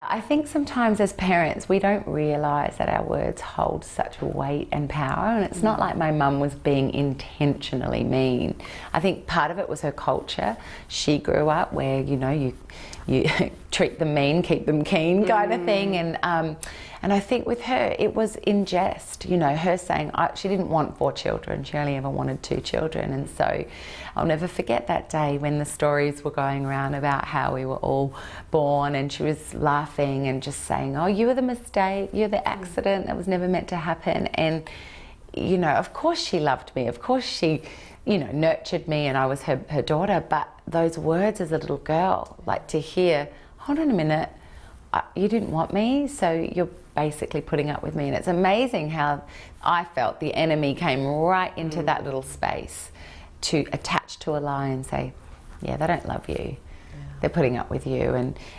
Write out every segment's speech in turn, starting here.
I think sometimes as parents we don't realise that our words hold such weight and power, and it's not like my mum was being intentionally mean. I think part of it was her culture. She grew up where, you know, you treat them mean, keep them keen kind of thing, and I think with her it was in jest, you know, her saying she didn't want 4 children, she only ever wanted 2 children. And so I'll never forget that day when the stories were going around about how we were all born, and she was laughing and just saying, oh, you were the mistake, you're the accident, that was never meant to happen. And, you know, of course she loved me, of course she, you know, nurtured me, and I was her daughter. But those words as a little girl, like to hear, hold on a minute, you didn't want me, so you're basically putting up with me. And it's amazing how I felt the enemy came right into that little space to attach to a lie and say, yeah, they don't love you. They're putting up with you.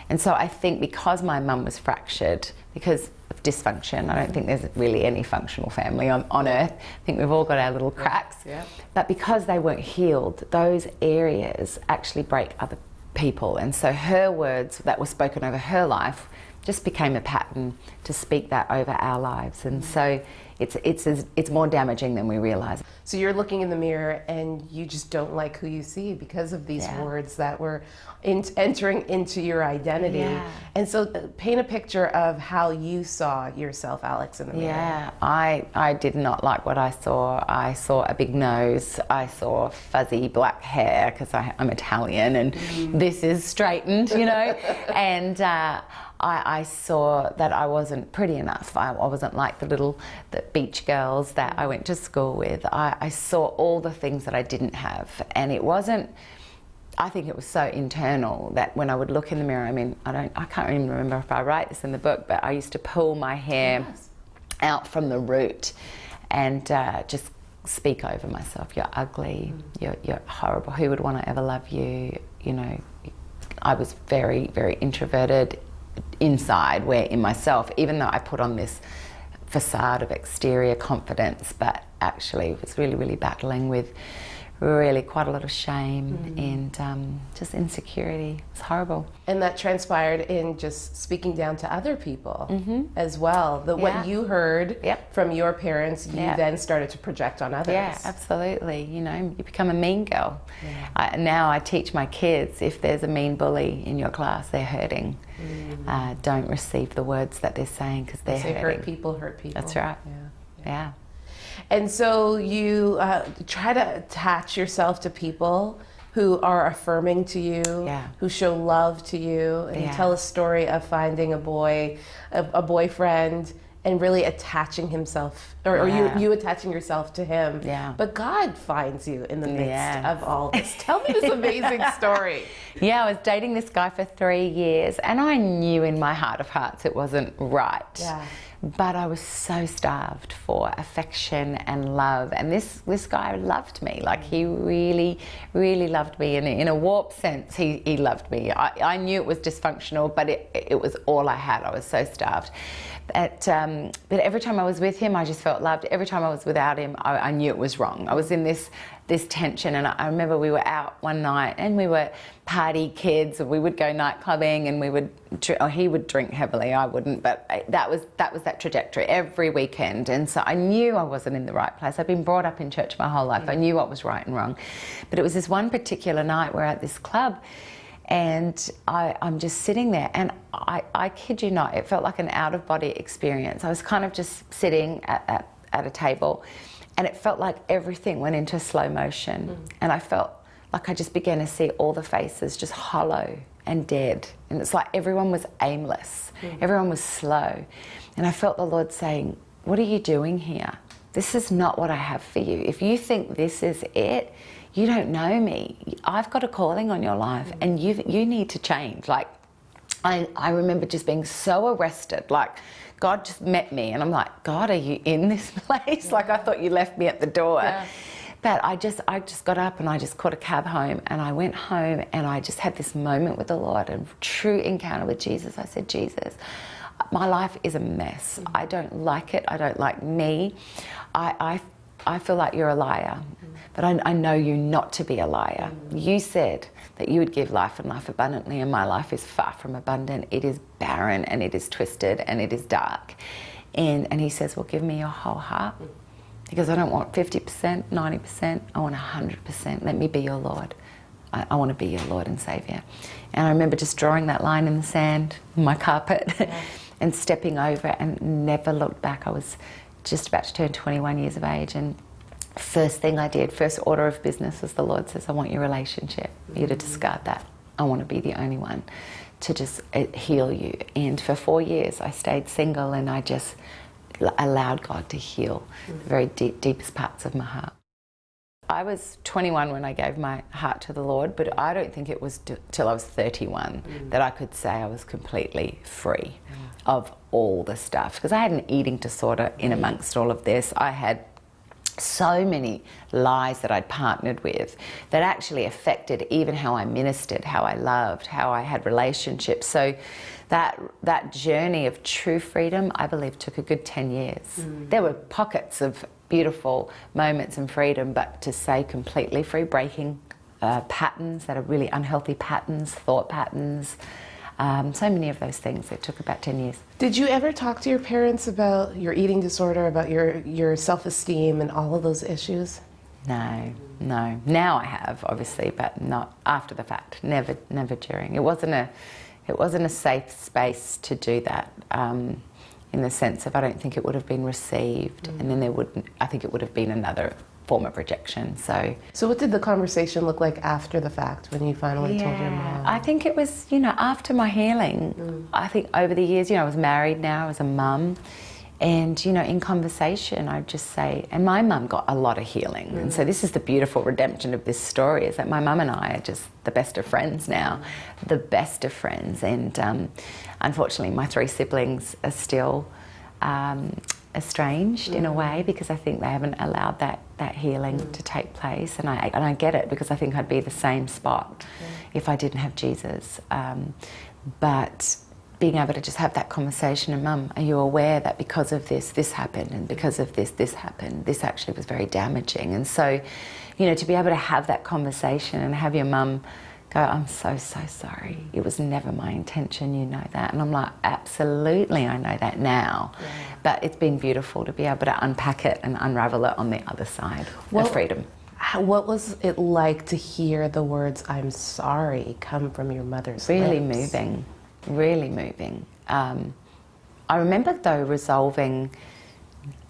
And so I think because my mum was fractured, because of dysfunction, I don't think there's really any functional family on earth. I think we've all got our little cracks. Yeah. But because they weren't healed, those areas actually break other people. And so her words that were spoken over her life just became a pattern to speak that over our lives. And so it's more damaging than we realise. So you're looking in the mirror and you just don't like who you see because of these words that were entering into your identity. Yeah. And so paint a picture of how you saw yourself, Alex, in the mirror. Yeah, I did not like what I saw. I saw a big nose, I saw fuzzy black hair, because I'm Italian and this is straightened, you know, and I saw that I wasn't pretty enough. I wasn't like the beach girls that I went to school with. I saw all the things that I didn't have, and it wasn't, I think it was so internal that when I would look in the mirror, I mean, I can't even remember if I write this in the book, but I used to pull my hair out from the root and just speak over myself. You're ugly, you're horrible, who would want to ever love you? You know, I was very, very introverted inside, where in myself, even though I put on this facade of exterior confidence, but actually was really, really battling with really quite a lot of shame and just insecurity. It was horrible. And that transpired in just speaking down to other people as well. What you heard from your parents, you then started to project on others. Yeah, absolutely. You know, you become a mean girl. Yeah. Now I teach my kids, if there's a mean bully in your class, they're hurting. Don't receive the words that they're saying, because they're hurting. Hurt people hurt people. That's right. Yeah. And so you try to attach yourself to people who are affirming to you, who show love to you, and you tell a story of finding a boyfriend, and really attaching himself, or you attaching yourself to him. Yeah. But God finds you in the midst of all this. Tell me this amazing story. Yeah, I was dating this guy for 3 years, and I knew in my heart of hearts it wasn't right. Yeah. But I was so starved for affection and love, and this guy loved me. Like, he really, really loved me, and in a warped sense, he loved me. I knew it was dysfunctional, but it was all I had. I was so starved. But every time I was with him, I just felt loved. Every time I was without him, I knew it was wrong. I was in this tension, and I remember we were out one night, and we were party kids. We would go night clubbing, and he would drink heavily. I wouldn't, but that was that trajectory every weekend. And so I knew I wasn't in the right place. I've been brought up in church my whole life. I knew what was right and wrong. But it was this one particular night we're at this club, and I'm just sitting there, and I kid you not, it felt like an out-of-body experience. I was kind of just sitting at a table, and it felt like everything went into slow motion. And I felt like I just began to see all the faces just hollow and dead. And it's like everyone was aimless. Everyone was slow. And I felt the Lord saying, what are you doing here? This is not what I have for you. If you think this is it, you don't know me. I've got a calling on your life, and you need to change. Like, I remember just being so arrested. Like, God just met me, and I'm like, God, are you in this place? Like, I thought you left me at the door. Yeah. But I just got up, and I just caught a cab home, and I went home, and I just had this moment with the Lord, a true encounter with Jesus. I said, Jesus, my life is a mess. I don't like it. I don't like me. I I feel like you're a liar, but I know you not to be a liar. You said that you would give life and life abundantly, and my life is far from abundant. It is barren, and it is twisted, and it is dark. And he says, well, give me your whole heart, because I don't want 50%, 90%, I want 100%. Let me be your Lord. I want to be your Lord and Saviour. And I remember just drawing that line in the sand, on my carpet, and stepping over it and never looked back. I was just about to turn 21 years of age, and first thing I did, first order of business, was the Lord says, I want your relationship. You to discard that. I want to be the only one to just heal you. And for 4 years I stayed single, and I just allowed God to heal the very deepest parts of my heart. I was 21 when I gave my heart to the Lord, but I don't think it was till I was 31 that I could say I was completely free of all the stuff. Because I had an eating disorder in amongst all of this. I had so many lies that I'd partnered with that actually affected even how I ministered, how I loved, how I had relationships. So that journey of true freedom, I believe, took a good 10 years. There were pockets of beautiful moments and freedom, but to say completely free, breaking patterns that are really unhealthy patterns, thought patterns, so many of those things, it took about 10 years. Did you ever talk to your parents about your eating disorder, about your self-esteem and all of those issues? No. Now I have, obviously, but not after the fact. Never during. It wasn't a safe space to do that. In the sense of, I don't think it would have been received, and then I think it would have been another form of rejection. So what did the conversation look like after the fact, when you finally told your mom? I think it was, after my healing. I think over the years, I was married now, I was a mum, and in conversation I'd just say, and my mum got a lot of healing, and so this is the beautiful redemption of this story, is that my mum and I are just the best of friends now, the best of friends. And unfortunately my 3 siblings are still estranged in a way, because I think they haven't allowed that healing to take place, and I get it, because I think I'd be the same spot if I didn't have Jesus. But being able to just have that conversation, and Mum, are you aware that because of this happened, and because of this happened, this actually was very damaging? And so, to be able to have that conversation and have your mum go, I'm so sorry. It was never my intention, you know that. And I'm like, absolutely, I know that now. Yeah. But it's been beautiful to be able to unpack it and unravel it on the other side of freedom. What was it like to hear the words, I'm sorry, come from your mother's Really lips? moving, really moving. I remember, though, resolving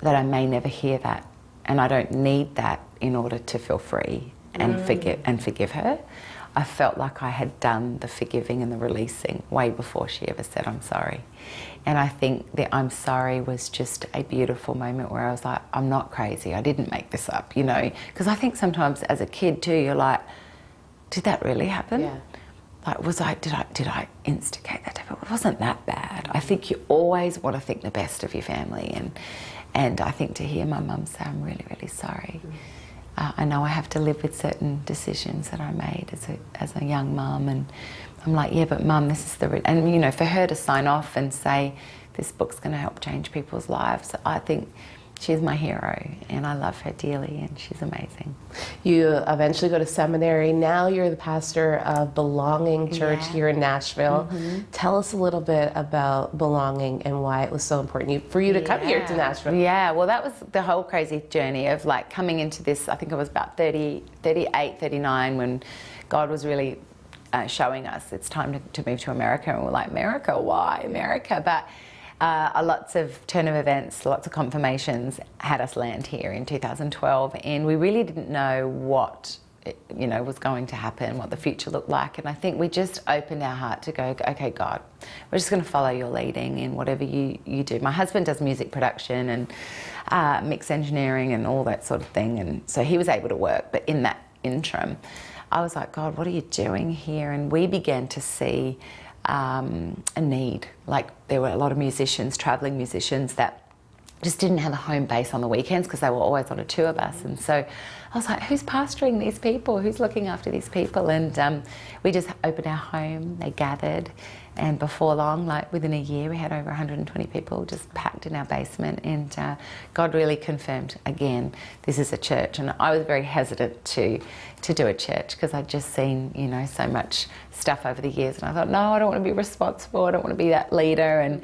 that I may never hear that, and I don't need that in order to feel free and forgive her. I felt like I had done the forgiving and the releasing way before she ever said I'm sorry. And I think the I'm sorry was just a beautiful moment where I was like, I'm not crazy, I didn't make this up, because I think sometimes as a kid too, you're like, did that really happen? Yeah. Like, did I instigate that? It wasn't that bad. I think you always want to think the best of your family, and I think to hear my mum say, I'm really, really sorry. I know I have to live with certain decisions that I made as a young mum, and I'm like, yeah, but Mum, this is and for her to sign off and say this book's going to help change people's lives, I think she's my hero, and I love her dearly, and she's amazing. You eventually go to seminary. Now you're the pastor of Belonging Church here in Nashville. Tell us a little bit about Belonging and why it was so important for you to come here to Nashville. Yeah, well, that was the whole crazy journey of like coming into this. I think I was about 38, 39 when God was really showing us it's time to move to America, and we're like, America? Why America? But lots of turn of events, lots of confirmations had us land here in 2012, and we really didn't know what was going to happen, what the future looked like. And I think we just opened our heart to go, okay, God, we're just going to follow your leading in whatever you do. My husband does music production and mix engineering and all that sort of thing, and so he was able to work. But in that interim, I was like, God, what are you doing here? And we began to see a need. Like, there were a lot of musicians, traveling musicians, that just didn't have a home base on the weekends because they were always on a tour bus. And so I was like, who's pastoring these people? Who's looking after these people? And we just opened our home, they gathered, and before long, like within a year, we had over 120 people just packed in our basement. And God really confirmed, again, this is a church. And I was very hesitant to do a church because I'd just seen, you know, so much stuff over the years. And I thought, no, I don't want to be responsible. I don't want to be that leader. And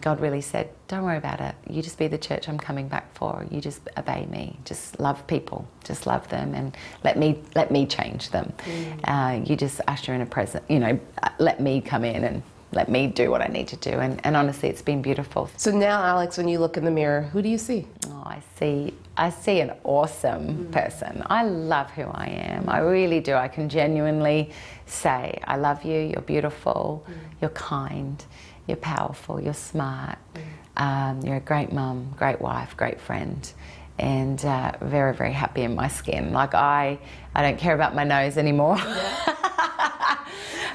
God really said, don't worry about it. You just be the church I'm coming back for. You just obey me. Just love people. Just love them and let me change them. You just usher in a present, you know, let me come in and let me do what I need to do. And honestly, it's been beautiful. So now, Alex, when you look in the mirror, who do you see? Oh, I see an awesome person. I love who I am. I really do. I can genuinely say, I love you, you're beautiful, you're kind, you're powerful, you're smart, you're a great mum, great wife, great friend, and very, very happy in my skin. Like I don't care about my nose anymore.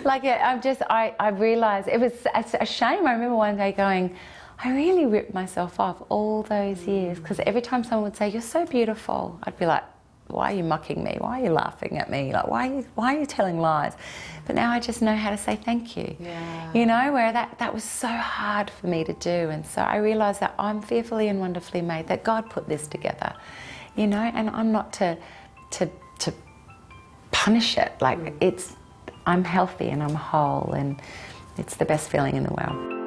Like I realised it was a shame. I remember one day going, I really ripped myself off all those years, because every time someone would say, you're so beautiful, I'd be like, why are you mocking me? Why are you laughing at me? Like, why are you telling lies? But now I just know how to say thank you. Yeah. You know, where that was so hard for me to do. And so I realised that I'm fearfully and wonderfully made, that God put this together, you know, and I'm not to punish it. Like I'm healthy and I'm whole, and it's the best feeling in the world.